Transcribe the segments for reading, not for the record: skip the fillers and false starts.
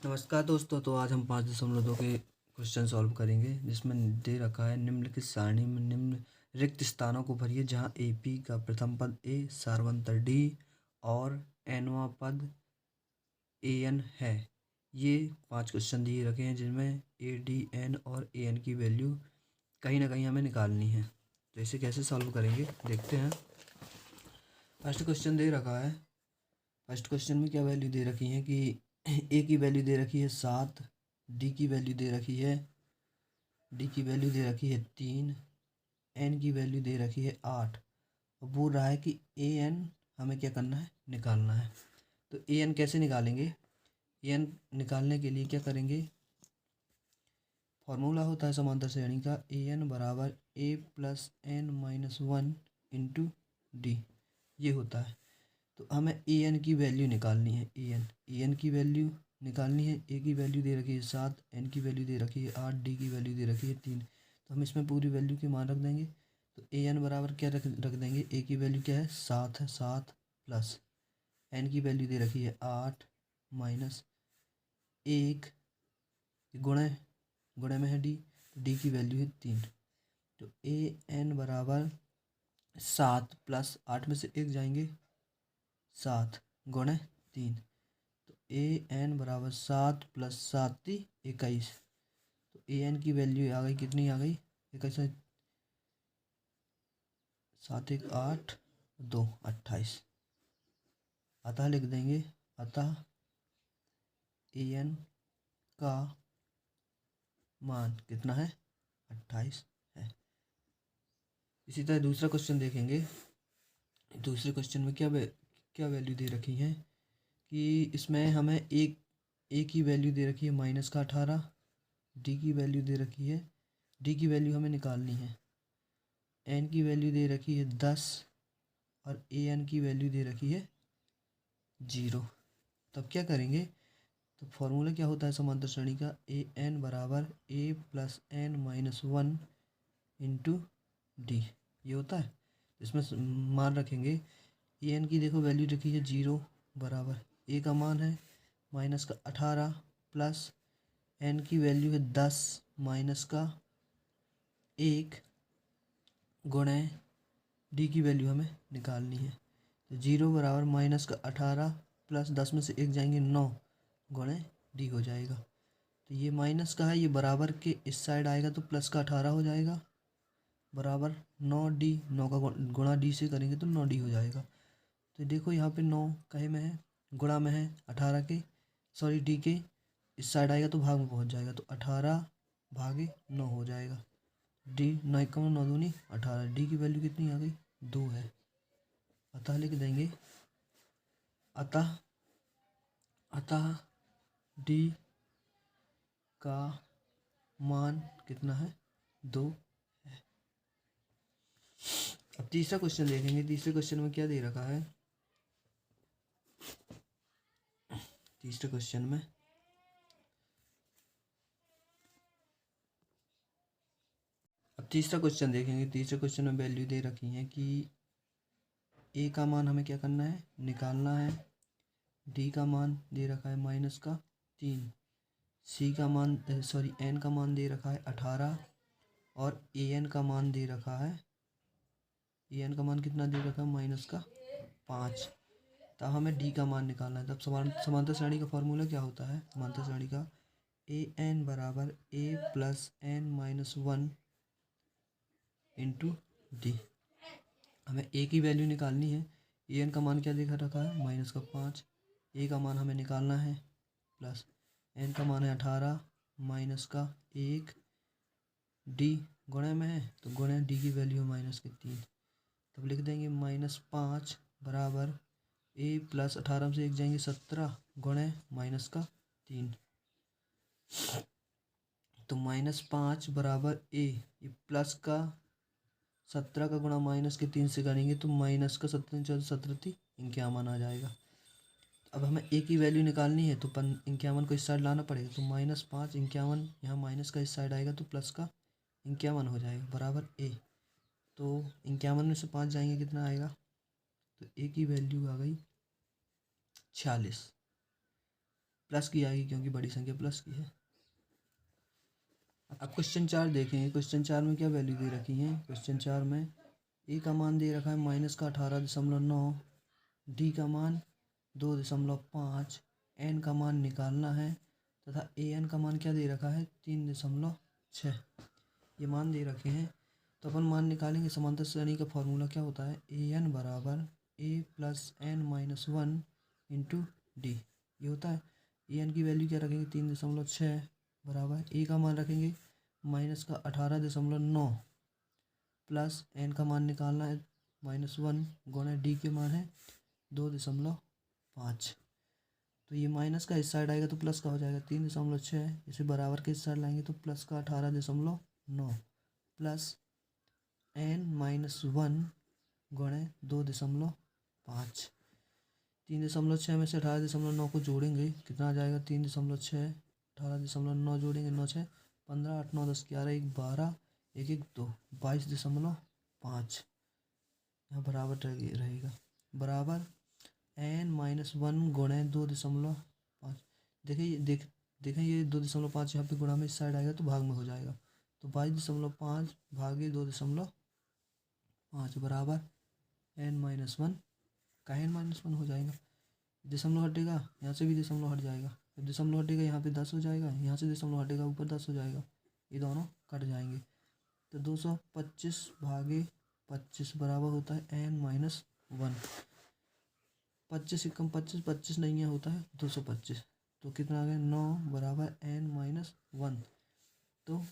नमस्कार दोस्तों। तो आज हम 5.2 के क्वेश्चन सॉल्व करेंगे, जिसमें दे रखा है निम्नलिखित सारणी में निम्न रिक्त स्थानों को भरिए जहां AP का प्रथम पद A, सारवंतर D और nवां पद AN है। ये 5 क्वेश्चन दिए रखे हैं, जिनमें A, D, N और AN की वैल्यू कहीं ना कहीं हमें निकालनी है। तो इसे कैसे सॉल्व करेंगे देखते हैं। फर्स्ट क्वेश्चन दे रखा है। फर्स्ट क्वेश्चन में क्या वैल्यू दे रखी है कि A की वैल्यू दे रखी है 7, D की वैल्यू दे रखी है 3, N की वैल्यू दे रखी है 8। और बोल रहा है कि AN हमें क्या करना है, निकालना है। तो AN कैसे निकालेंगे? AN निकालने के लिए क्या करेंगे? फॉर्मूला होता है समांतर श्रेणी का, AN बराबर A plus N minus 1 into D, ये होता है। तो हमें AN की वैल्यू निकालनी है। AN की वैल्यू निकालनी है। A की वैल्यू दे रखी है 7, N की वैल्यू दे रखी है 8, D की वैल्यू दे रखी है 3। तो हम इसमें पूरी वैल्यू के मान रख देंगे। तो AN बराबर क्या रख देंगे? A की वैल्यू क्या है? 7 है, 7 प्लस N की वैल्यू दे रखी है 8 माइनस 1, गुणे में है D, तो D की वैल्यू है 3। तो AN बराबर 7 प्लस 8 में से 1 जाएंगे, 7 गुणे 3। तो AN बराबर 7 प्लस 7 21। तो AN की वैल्यू आ गई, कितनी आ गई? 21, 7 1 8 2 28। अतः लिख देंगे, अतः AN का मान कितना है? 28 है। इसी तरह दूसरा क्वेश्चन देखेंगे। दूसरे क्वेश्चन में क्या वैल्यू दे रखी है कि इसमें हमें A की वैल्यू दे रखी है -18, D की वैल्यू दे रखी है, D की वैल्यू हमें निकालनी है। N की वैल्यू दे रखी है 10 और AN की वैल्यू दे रखी है 0। तब क्या करेंगे? तो फॉर्मूला क्या होता है समांतर श्रेणी का? AN बराबर A plus N minus 1 into D, ये होता है। इसमें मान रखेंगे। AN की देखो वैल्यू रखी है 0 बराबर A का मान है माइनस का 18 प्लस N की वैल्यू है 10 माइनस का 1 गुणे D की वैल्यू हमें निकालनी है। तो 0 बराबर माइनस का 18 प्लस 10 में से 1 जाएंगे 9 गुणे D हो जाएगा। तो ये माइनस का है, ये बराबर के इस साइड आएगा तो प्लस का 18 हो जाएगा, बराबर 9D। 9 का गुणा D से करेंगे तो 9D हो जाएगा। तो देखो यहाँ पे 9 कहे में है, गुणा में है 18 के, सॉरी D के इस साइड आएगा तो भाग में पहुँच जाएगा, तो 18 भागे 9 हो जाएगा। D 9 का 9 दूनी 18। D की वैल्यू कितनी आ गई? 2 है। अतः लिख देंगे, अतः अतः D का मान कितना है? 2 है। अब तीसरा क्वेश्चन देखेंगे। तीसरे क्वेश्चन में क्या दे रखा है? तीसरे क्वेश्चन में अब तीसरा क्वेश्चन देखेंगे। तीसरे क्वेश्चन में वैल्यू दे रखी है कि A का मान हमें क्या करना है? निकालना है। D का मान दे रखा है माइनस का 3, N का मान दे रखा है 18 और AN का मान दे रखा है, AN का मान कितना दे रखा है? माइनस का 5। तब हमें D का मान निकालना है। तब समांतर श्रेणी का फॉर्मूला क्या होता है? समांतर श्रेणी का AN बराबर A plus N minus 1 into D। हमें A की वैल्यू निकालनी है। AN का मान क्या देखा रखा है? माइनस का 5। A का मान हमें निकालना है, प्लस N का मान है 18 माइनस का 1, D गुणे में है तो गुणे D की वैल्यू माइनस के 3। तब लिख देंगे -5 बराबर A प्लस 18 से 1 जाएंगे 17 गुणे माइनस का 3। तो -5 बराबर A, ये प्लस का 17 का गुणा माइनस के 3 से करेंगे तो माइनस का 17 17 थी 51 आ जाएगा। अब हमें A की वैल्यू निकालनी है तो 51 को इस साइड लाना पड़ेगा। तो -5 51, यहाँ माइनस का इस साइड आएगा तो प्लस का 51 हो जाएगा, बराबर A। तो 51 में से 5 जाएंगे, कितना आएगा? तो A की वैल्यू आ गई 46। प्लस की आएगी क्योंकि बड़ी संख्या प्लस की है। अब क्वेश्चन 4 देखेंगे। क्वेश्चन 4 में क्या वैल्यू दे रखी है। क्वेश्चन 4 में ए का मान दे रखा है -18.9, डी का मान 2.5, एन का मान निकालना है तथा ए एन का मान क्या दे रखा है 3.6। ये मान दे रखे हैं तो अपन मान निकालेंगे। समांतर श्रेणी का फॉर्मूला क्या होता है, ए एन बराबर a plus n minus 1 into d. ये होता है। ए एन की वैल्यू क्या रखेंगे 3.6 बराबर ए का मान रखेंगे -18.9 प्लस एन का मान निकालना है -1 गुणा डी के मान है 2.5। तो ये माइनस का इस साइड आएगा तो प्लस का हो जाएगा 3.6। इसे बराबर के इस साइड लाएंगे तो प्लस का 18.9 प्लस एन माइनस 1 गुणे 2.5। 3.6 में से 18.9 को जोड़ेंगे कितना आ जाएगा 3.6, 18.9 जोड़ेंगे 9 6 15, 8 9 10 11 1 12 1 1 2 22.5। यहाँ बराबर रहेगा बराबर एन माइनस 1 गुणे 2.5। देखिए देखें ये 2.5 यहाँ पे गुणा में इस साइड आएगा तो भाग में हो जाएगा। तो 22.5 भागे 2.5 बराबर एन माइनस 1 का एन माइनस 1 हो जाएगा। दशमलव हटेगा यहाँ से भी दशमलव हट जाएगा, जब दशमलव हटेगा यहाँ पे 10 हो जाएगा, यहाँ से दशमलव हटेगा ऊपर 10 हो जाएगा, ये दोनों कट जाएंगे। तो 225 भागे 25 बराबर होता है एन माइनस 1। 25 से कम 25 नहीं है होता है 225। तो कितना आ गया 9 बराबर एन माइनस 1। तो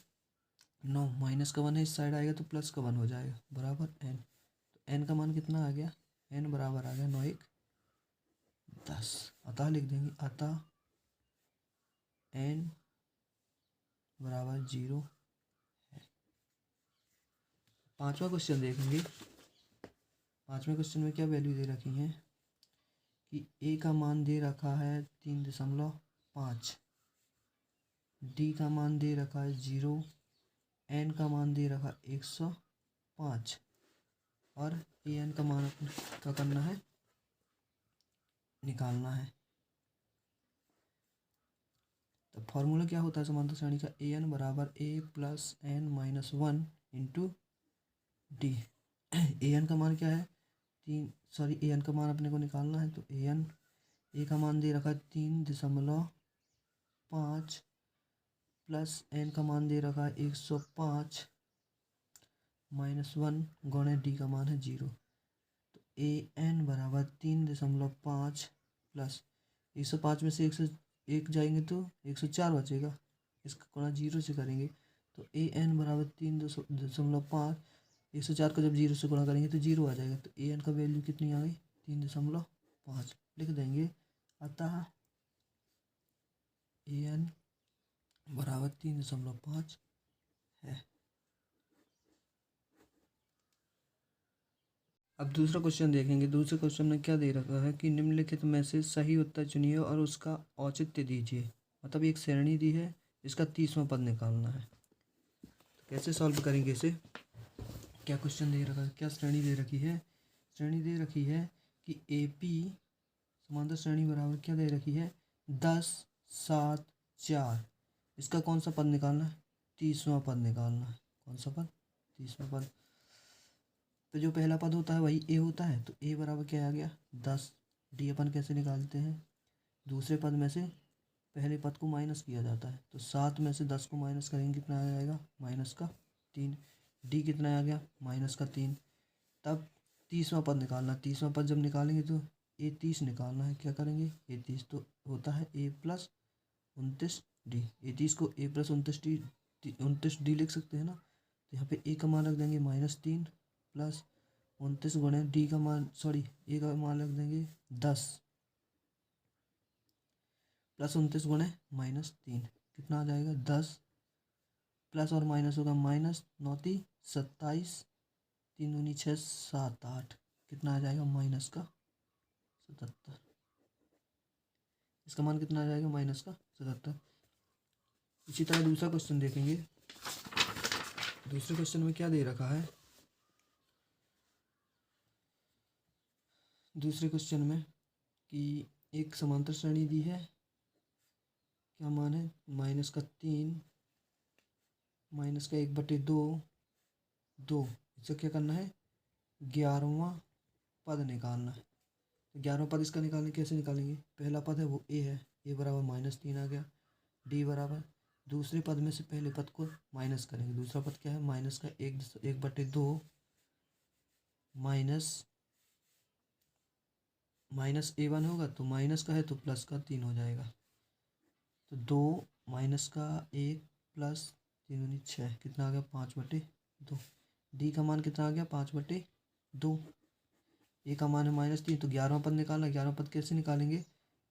9 माइनस का 1 है इस साइड आएगा तो प्लस का 1 हो जाएगा बराबर एन। तो एन का मान कितना आ गया, एन बराबर आ गया 9 1 10। अतः लिख देंगे अतः एन बराबर 0 है। पांचवा क्वेश्चन देखेंगे। पांचवें क्वेश्चन में क्या वैल्यू दे रखी है कि ए का मान दे रखा है 3.5, डी का मान दे रखा है 0, एन का मान दे रखा 105 और ए एन का मान क्या करना है निकालना है। तो फॉर्मूला क्या होता है समांतर श्रेणी का, ए एन बराबर a plus n minus 1 into d. A n का मान क्या है ए एन का मान अपने को निकालना है। तो ए का मान दे रखा है 3.5 प्लस एन का मान दे रखा है 105 माइनस 1 गुणे डी का मान है 0। तो ए एन बराबर 3.5 प्लस 105 में से 1 जाएंगे तो 104 बचेगा, इसका गुणा 0 से करेंगे। तो ए एन बराबर 3.5, 104 को जब 0 से गुणा करेंगे तो 0 आ जाएगा। तो ए एन का वैल्यू कितनी आ गई 3.5 लिख देंगे। अतः ए एन बराबर 3.5 है। अब दूसरा क्वेश्चन देखेंगे। दूसरे क्वेश्चन में क्या दे रखा है कि निम्नलिखित में से सही उत्तर चुनिए और उसका औचित्य दीजिए। मतलब एक श्रेणी दी है, इसका 30वां पद निकालना है। तो कैसे सॉल्व करेंगे इसे, क्या क्वेश्चन दे रखा है, क्या श्रेणी दे रखी है। श्रेणी दे रखी है कि ए पी समांतर श्रेणी बराबर क्या दे रखी है 10 7 4। इसका कौन सा पद निकालना है 30वां पद निकालना है। कौन सा पद 30वां पद। तो जो पहला पद होता है वही ए होता है, तो ए बराबर क्या आ गया 10। डी अपन कैसे निकालते हैं, दूसरे पद में से पहले पद को माइनस किया जाता है। तो 7 में से 10 को माइनस करेंगे कितना आ जाएगा -3। डी कितना आ गया -3। तब 30वां पद निकालना। 30वां पद जब निकालेंगे तो ए 30 निकालना है। क्या करेंगे ए 30 तो होता है ए प्लस 29 डी। ए 30 को ए प्लस 29 डी लिख सकते हैं ना। तो यहाँ पे ए का मान रख देंगे -3 प्लस 29 गुणे डी का मान ए का मान रख देंगे 10 प्लस 29 गुणे -3 कितना आ जाएगा 10 प्लस और माइनस होगा माइनस 9 3 27 3 दूनी 6 7 8 कितना आ जाएगा -77। इसका मान कितना आ जाएगा -77। इसी तरह दूसरा क्वेश्चन देखेंगे। दूसरे क्वेश्चन में क्या दे रखा है, दूसरे क्वेश्चन में कि एक समांतर श्रेणी दी है क्या मान है, -3 -1/2 2। इससे क्या करना है, 11वां पद निकालना है। तो 11वां पद इसका निकालने कैसे निकालेंगे, पहला पद है वो ए है, ए बराबर -3 आ गया। डी बराबर दूसरे पद में से पहले पद को माइनस करेंगे, दूसरा पद क्या है, माइनस का 1/2 माइनस A1 होगा, तो माइनस का है तो प्लस का 3 हो जाएगा। तो 2 माइनस का 1 प्लस 3 दूनी 6, कितना आ गया, 5/2। डी का मान कितना आ गया, 5/2। ए का मान है -3, तो 11वां पद निकालना। 11वां पद कैसे निकालेंगे,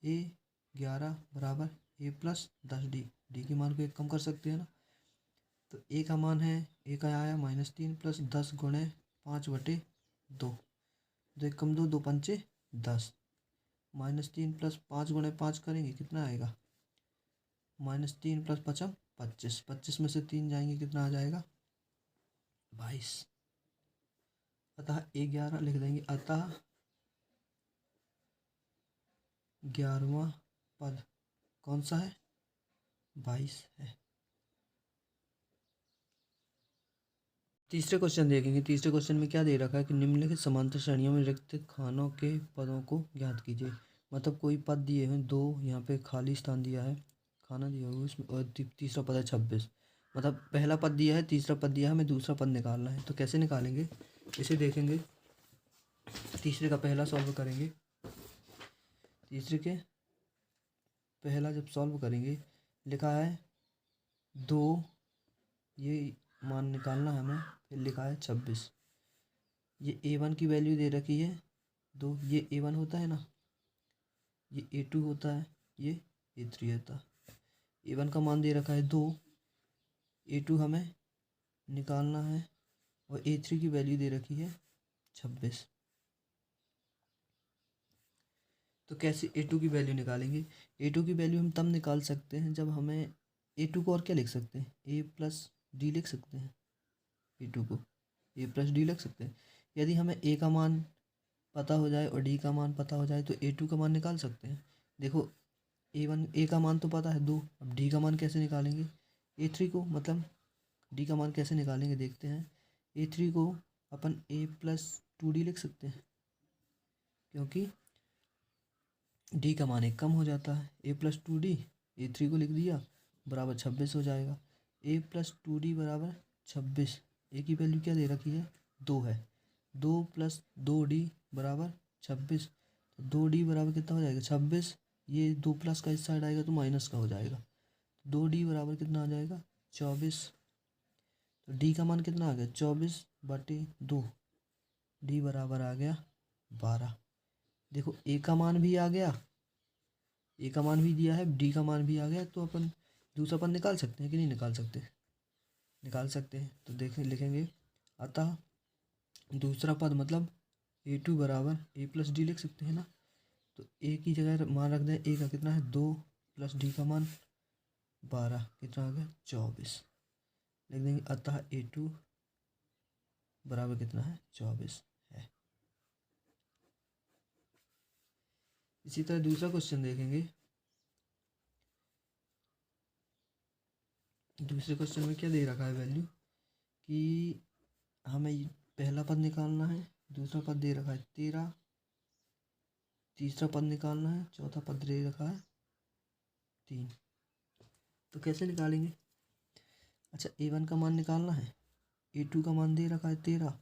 A11 बराबर A + 10 डी। डी के मान को एक कम कर सकते हैं ना। तो ए का मान है, ए का आया -3 + 10 गुणे 5/2। 2 कम 2, 2 पंचे 10, -3 + 5 गुणे 5 करेंगे, कितना आएगा, -3 + 5 25। 25 में से 3 जाएंगे, कितना आ जाएगा, 22। अतः A11 लिख देंगे। अतः 11वां पद कौन सा है, 22 है। तीसरे क्वेश्चन देखेंगे। तीसरे क्वेश्चन में क्या दे रखा है कि निम्नलिखित समांतर श्रेणियों में रिक्त खानों के पदों को ज्ञात कीजिए। मतलब कोई पद दिए हैं दो, यहाँ पे खाली स्थान दिया है, खाना दिया हुआ उसमें, और तीसरा पद है 26। मतलब पहला पद दिया है, तीसरा पद दिया है, हमें दूसरा पद निकालना है। तो कैसे निकालेंगे, इसे देखेंगे। तीसरे का पहला सॉल्व करेंगे। तीसरे के पहला जब सॉल्व करेंगे, लिखा है 2, ये मान निकालना है हमें। फिर लिखा है 26। ये A1 की वैल्यू दे रखी है 2, ये A1 होता है ना, ये A2 होता है, ये A3 होता है। A1 का मान दे रखा है 2, A2 हमें निकालना है, और A3 की वैल्यू दे रखी है 26। तो कैसे A2 की वैल्यू निकालेंगे, A2 की वैल्यू हम तब निकाल सकते हैं जब हमें A2 को और क्या लिख सकते हैं, A + D लिख सकते हैं। A2 को A + D लिख सकते हैं। यदि हमें A का मान पता हो जाए और D का मान पता हो जाए तो A2 का मान निकाल सकते हैं। देखो A का मान तो पता है 2, अब D का मान कैसे निकालेंगे, A3 को, मतलब D का मान कैसे निकालेंगे देखते हैं। A3 को अपन A + 2D लिख सकते हैं, क्योंकि D का मान एक कम हो जाता है। A + 2D, A3 को लिख दिया, बराबर 26 हो जाएगा। A + 2D बराबर 26। ए की वैल्यू क्या दे रखी है, 2 है। 2 + 2D बराबर 26। तो 2D बराबर कितना हो जाएगा, 26। ये 2 प्लस का इस साइड आएगा तो माइनस का हो जाएगा। 2D बराबर कितना आ जाएगा, 24। तो D का मान कितना आ गया, 24/2। D बराबर आ गया 12। देखो A का मान भी आ गया, A का मान भी दिया है, D का मान भी आ गया, तो अपन दूसरा पद निकाल सकते हैं कि नहीं निकाल सकते, निकाल सकते हैं। तो देखें, लिखेंगे अतः दूसरा पद मतलब A2 बराबर A + D लिख सकते हैं ना। तो A की जगह मान रख दें, A का कितना है 2 + D का मान 12, कितना आ गया 24। लिख देंगे अतः A2 बराबर कितना है, 24 है। इसी तरह दूसरा क्वेश्चन देखेंगे। दूसरे क्वेश्चन में क्या दे रखा है वैल्यू, कि हमें पहला पद निकालना है, दूसरा पद दे रखा है 13, तीसरा पद निकालना है, चौथा पद दे रखा है 3। तो कैसे निकालेंगे, अच्छा A1 का मान निकालना है, A2 का मान दे रखा है 13,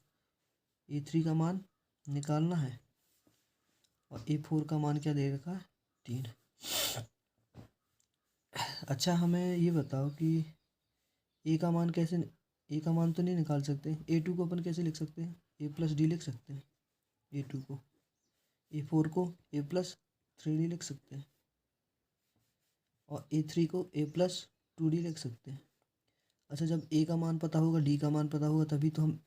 A3 का मान निकालना है, और A4 का मान क्या दे रखा है 3। अच्छा हमें ये बताओ कि A का मान कैसे, A का मान तो नहीं निकाल सकते, A2 को अपन कैसे लिख सकते हैं, A + D लिख सकते हैं A2 को। A4 को A + 3D लिख सकते हैं, और A3 को A + 2D लिख सकते हैं। अच्छा जब A का मान पता होगा, D का मान पता होगा, तभी तो हम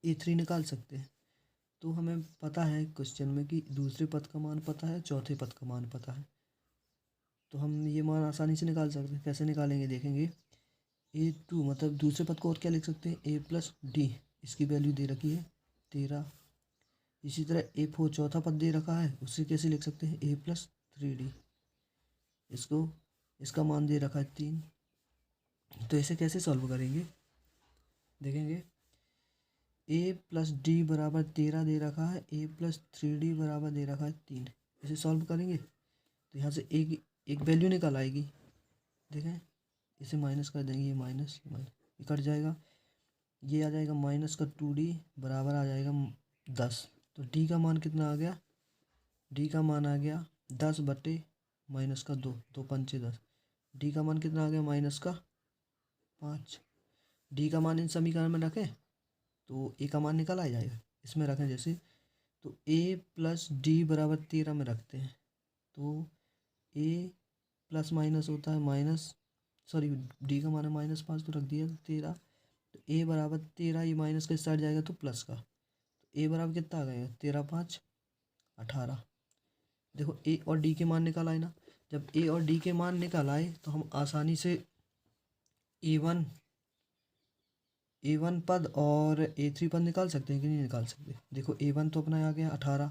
A3 निकाल सकते हैं। तो हमें पता है क्वेश्चन में कि दूसरे पद का मान पता है, चौथे पद का मान पता है, तो हम ये मान आसानी से निकाल सकते हैं। कैसे निकालेंगे देखेंगे। A2 मतलब दूसरे पद को और क्या लिख सकते हैं, A + D, इसकी वैल्यू दे रखी है 13। इसी तरह A4 चौथा पद दे रखा है, उससे कैसे लिख सकते हैं, A + 3D, इसको इसका मान दे रखा है 3। तो इसे कैसे सॉल्व करेंगे देखेंगे। a प्लस डी बराबर 13 दे रखा है, a प्लस 3d बराबर दे रखा है 3। इसे सॉल्व करेंगे तो यहाँ से एक वैल्यू निकल आएगी। देखें इसे माइनस कर देंगे, ये माइनस ये कट जाएगा, ये आ जाएगा माइनस का 2d बराबर आ जाएगा 10। तो d का मान कितना आ गया, d का मान आ गया 10 बटे माइनस का 2, 2 पंचे 10। d का मान कितना आ गया माइनस का 5। d का मान इन समीकरण में रखें तो a का मान निकल आ जाएगा। इसमें रखें जैसे, तो a प्लस डी बराबर 13 में रखते हैं तो a प्लस माइनस होता है माइनस, सॉरी डी का मान है -5 तो रख दिया 13। तो a बराबर 13, ये माइनस का स्टार्ट जाएगा तो प्लस का, तो a बराबर कितना आ गया 13 5 18। देखो a और d के मान निकल आए ना। जब a और d के मान निकल आए तो हम आसानी से a1 पद और a3 पद निकाल सकते हैं कि नहीं निकाल सकते। देखो a1 तो अपना आ गया 18,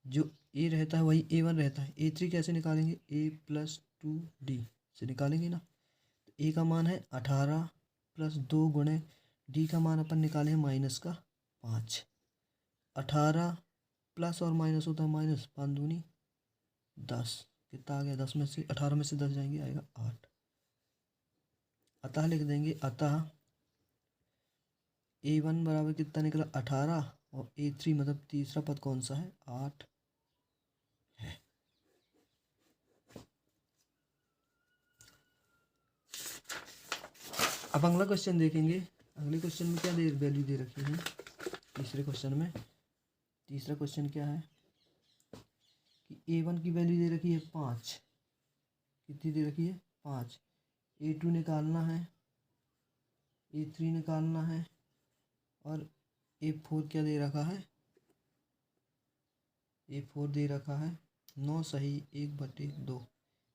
जो a रहता है वही a1 रहता है। a3 कैसे निकालेंगे, a प्लस 2d से निकालेंगे ना। तो a का मान है 18 प्लस 2 गुणे d का मान अपन निकाले हैं माइनस का 5। 18 प्लस और माइनस होता है माइनस, 5 दूनी 10, कितना आ गया 10 में से 18 में से 10 जाएंगे आएगा 8। अतः लिख देंगे, अतः a1 बराबर कितना निकला 18 और a3 मतलब तीसरा पद कौन सा है 8 है। अब अगला क्वेश्चन देखेंगे। अगले क्वेश्चन में क्या वैल्यू दे रखी है तीसरे क्वेश्चन में। तीसरा क्वेश्चन क्या है कि a1 की वैल्यू दे रखी है 5, कितनी दे रखी है 5। a2 निकालना है, a3 निकालना है और a4 क्या दे रखा है, a4 दे रखा है 9 सही 1/2।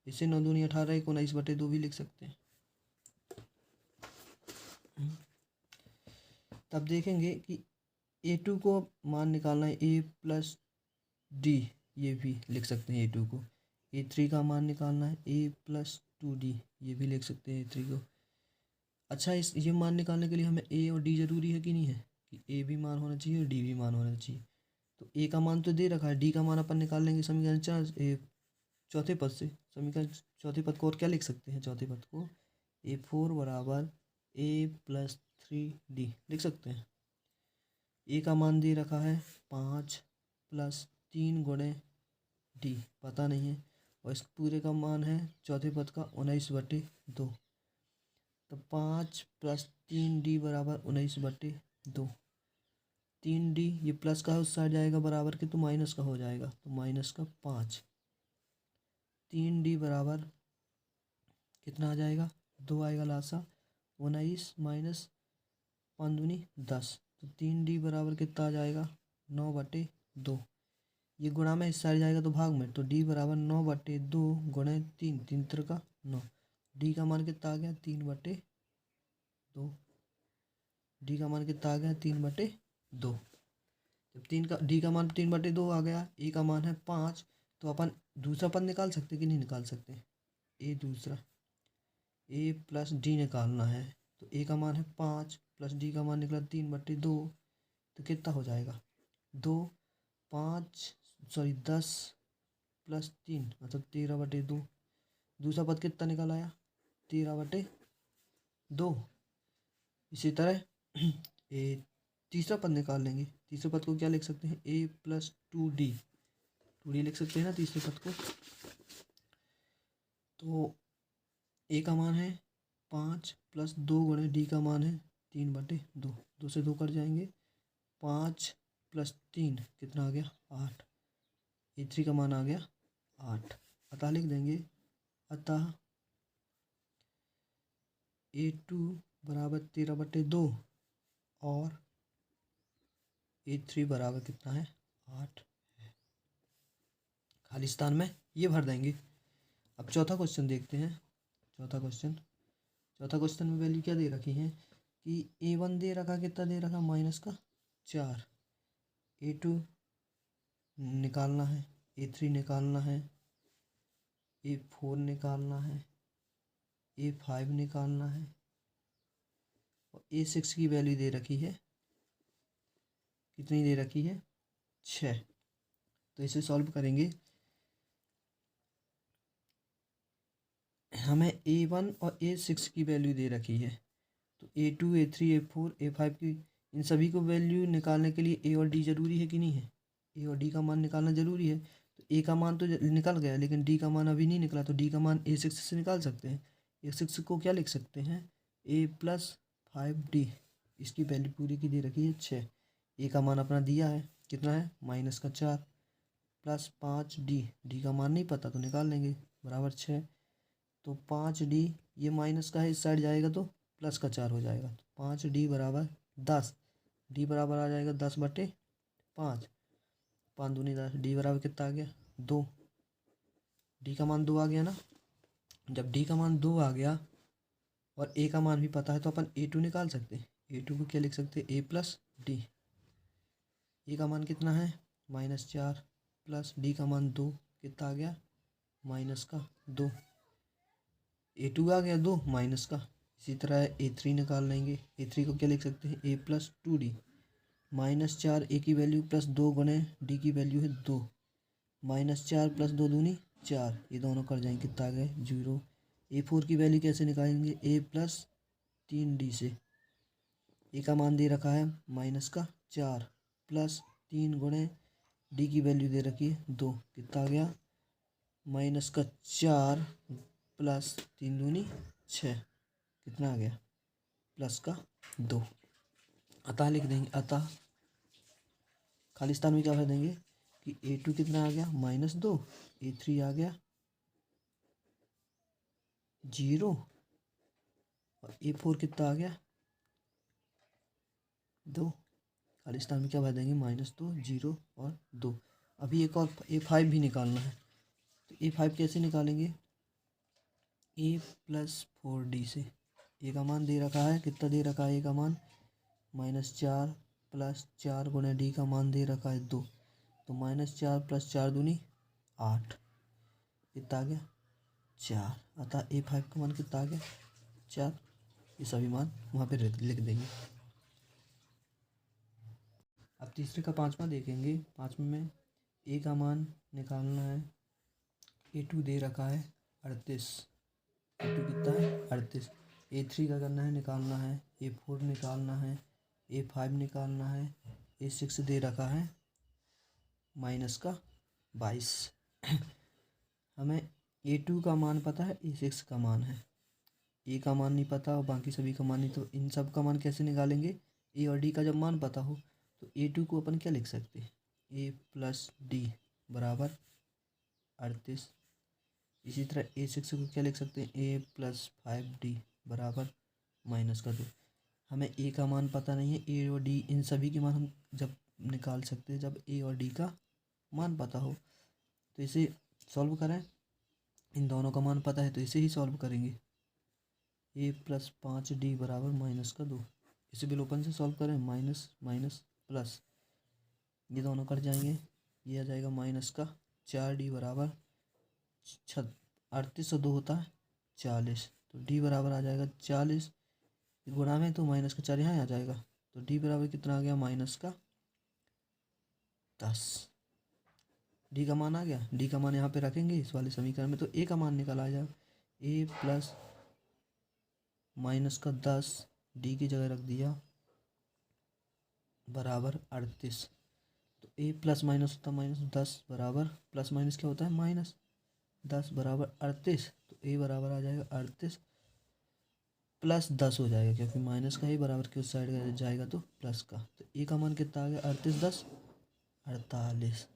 इसे 9 दूनी 18 1 19/2 भी लिख सकते हैं। तब देखेंगे कि a2 को मान निकालना है a प्लस डी, ये भी लिख सकते हैं a2 को। a3 का मान निकालना है a प्लस 2d, ये भी लिख सकते हैं a3 को। अच्छा, इस ये मान निकालने के लिए हमें a और d जरूरी है कि नहीं है, कि a भी मान होना चाहिए और d भी मान होना चाहिए। तो a का मान तो दे रखा है, d का मान अपन निकाल लेंगे समीकरण 4 चौथे पद से। समीकरण चौथे पद को और क्या लिख सकते हैं, चौथे पद को a4 बराबर a प्लस 3d लिख सकते हैं। a का मान दे रखा है 5 प्लस 3 गुणे d पता नहीं है, और इस पूरे का मान है चौथे पद का 19/2। तो 5 प्लस 3d बराबर 19/2। 3d ये प्लस का है उस साइड जाएगा बराबर के, तो माइनस का हो जाएगा, तो माइनस का 5। 3d बराबर कितना आ जाएगा 2 आएगा लासा, 19 माइनस 5 दूनी 10। तो 3d बराबर कितना आ जाएगा 9/2। ये गुणा में इस साइड जाएगा तो भाग में, तो d बराबर 9/2 गुणे 3, 3 × का 9। d का मान कितना आ गया 3/2। d का मान कितना आ गया 3/2। जब d का मान 3/2 आ गया, a का मान है 5, तो अपन दूसरा पद निकाल सकते कि नहीं निकाल सकते। a दूसरा a प्लस डी निकालना है, तो a का मान है 5 प्लस d का मान निकला 3/2, तो कितना हो जाएगा 2 5 सॉरी 10 प्लस 3 मतलब 13/2। दूसरा पद कितना निकल आया 13/2। इसी तरह तीसरा पद निकाल लेंगे। तीसरे पद को क्या लिख सकते हैं a प्लस 2d लिख सकते हैं ना तीसरे पद को। तो a का मान है 5 प्लस 2 गुणे d का मान है 3/2। 2 से 2 कट जाएंगे, 5 प्लस 3 कितना आ गया 8। a3 का मान आ गया 8। अतः लिख देंगे, अतः a2 बराबर 13/2 और a3 बराबर कितना है 8 है। खाली स्थान में ये भर देंगे। अब चौथा क्वेश्चन देखते हैं। चौथा क्वेश्चन में वैल्यू क्या दे रखी है कि a1 दे रखा, कितना दे रखा -4। a2 निकालना है, a3 निकालना है, A4 निकालना है, A5 निकालना है और A6 की वैल्यू दे रखी है, कितनी दे रखी है 6। तो इसे सॉल्व करेंगे, हमें A1 और A6 की वैल्यू दे रखी है, तो A2 A3 A4 A5 की इन सभी को वैल्यू निकालने के लिए A और D जरूरी है कि नहीं है, A और D का मान निकालना जरूरी है। तो A का मान तो निकल गया, लेकिन D का मान अभी नहीं निकला, तो D का मान A6 से निकाल सकते हैं। A6 को क्या लिख सकते हैं, A+5D, इसकी वैल्यू पूरी की दे रखी है 6। A का मान अपना दिया है, कितना है -4 प्लस 5D, D का मान नहीं पता तो निकाल लेंगे, बराबर 6। तो 5D, ये माइनस का है, इस साइड जाएगा तो प्लस का 4 हो जाएगा, तो 5D बराबर 10। D बराबर आ जाएगा 10/5, 5 दूनी 10, D बराबर कितना आ गया 2। D का मान 2 आ गया ना। जब D का मान 2 आ गया और A का मान भी पता है तो अपन A2 निकाल सकते हैं। A2 को क्या लिख सकते हैं, A+D। A का मान कितना है -4 प्लस D का मान 2, कितना आ गया -2। A2 आ गया 2 माइनस का। इसी तरह A3 निकाल लेंगे। A3 को क्या लिख सकते हैं, A+2D। -4 A की वैल्यू प्लस 2 गुणे D की वैल्यू है 2, -4 प्लस 2 दूनी 4, ये दोनों कर जाएंगे, कितना आ गए 0। A4 की वैल्यू कैसे निकालेंगे, A+3D से। A का मान दे रखा है -4 प्लस 3 गुणे D की वैल्यू दे रखी है 2, कितना आ गया -4 प्लस 3 दूनी 6, कितना आ गया +2। अतः लिख देंगे, अतः खालिस्तान में क्या भर देंगे कि A2 कितना आ गया -2, A3 आ गया 0 और A4 कितना आ गया 2। खालिस्तान में क्या भर देंगे -2 0 और 2। अभी एक और A5 भी निकालना है, तो A5 कैसे निकालेंगे, A+4D से। A का मान दे रखा है, कितना दे रखा है A का मान -4 प्लस 4 गुणे D का मान दे रखा है 2, तो -4 प्लस 4 दूनी 8, कितना आ गया 4। अतः A5 का मान कितना आ गया 4। ये सभी मान वहाँ पे लिख देंगे। अब तीसरे का पाँचवा देखेंगे। पाँचवें में A का मान निकालना है, A2 दे रखा है 38, A2 कितना है 38। A3 का करना है, निकालना है, A4 निकालना है, A5 निकालना है, A6 दे रखा है -22। हमें A2 का मान पता है, A6 का मान है, A का मान नहीं पता और बाकी सभी का मान नहीं, तो इन सब का मान कैसे निकालेंगे। A और D का जब मान पता हो तो A2 को अपन क्या लिख सकते हैं, A+D बराबर 38। इसी तरह A6 को क्या लिख सकते हैं, A+5D बराबर -2। हमें A का मान पता नहीं है, A और D इन सभी के मान हम जब निकाल सकते हैं जब A और D का मान पता हो। तो इसे सॉल्व करें, इन दोनों का मान पता है तो इसे ही सॉल्व करेंगे। A+5D बराबर -2। इसे विलोपन से सॉल्व करें, माइनस माइनस प्लस, ये दोनों कट जाएंगे, ये आ जाएगा -4D बराबर 38 और 2 होता है 40, तो D बराबर आ जाएगा 40। गुणा में तो -4 यहाँ आ जाएगा, तो D बराबर कितना आ गया -10। D का मान आ गया, D का मान यहाँ पे रखेंगे इस वाले समीकरण में, तो A का मान निकल आ जाएगा। A प्लस -10 D की जगह रख दिया बराबर 38, तो A प्लस माइनस होता है -10 बराबर प्लस माइनस क्या होता है -10 बराबर 38, तो A बराबर आ जाएगा 38 प्लस 10 हो जाएगा, क्योंकि माइनस का ही बराबर की उस साइड जाएगा तो प्लस का, तो A का मान कितना आ गया 38 10 48।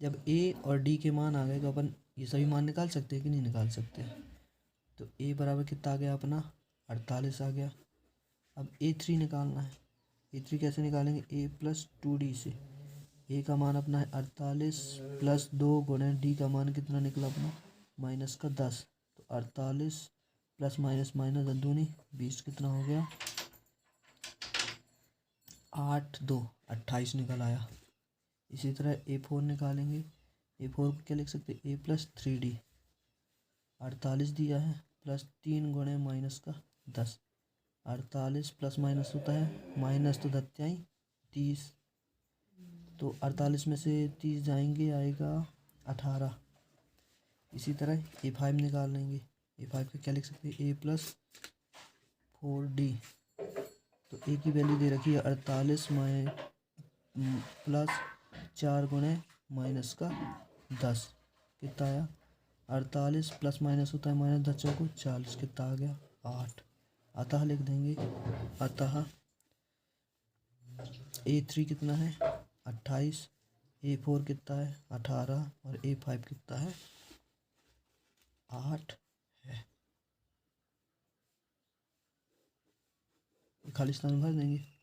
जब A और D के मान आ गए तो अपन ये सभी मान निकाल सकते हैं कि नहीं निकाल सकते। तो A बराबर कितना आ गया अपना 48 आ गया। अब A3 निकालना है। A3 कैसे निकालेंगे, A+2D से। A का मान अपना है 48 प्लस 2 गुणे D का मान कितना निकला अपना -10, तो 48 प्लस माइनस माइनस 10 दूनी 20, कितना हो गया 8 2 28 निकल आया। इसी तरह A4 निकालेंगे। A4 को क्या लिख सकते हैं, A+3D। 48 दिया है प्लस 3 गुणे माइनस का 10। 48 प्लस माइनस होता है माइनस, तो 30। तो 48 में से 30 जाएंगे, आएगा 18। इसी तरह A5 निकाल लेंगे। A5 का क्या लिख सकते हैं, A+4D। तो ए की वैल्यू दे रखी है 48 प्लस 4 गुणे माइनस का 10, कितना आया 48 प्लस माइनस होता है माइनस 10 चौको 40, कितना आ गया 8। अतः लिख देंगे, अतः A3 कितना है 28, A4 कितना है 18 और A5 कितना है 8 है। खालिस्तान भर देंगे।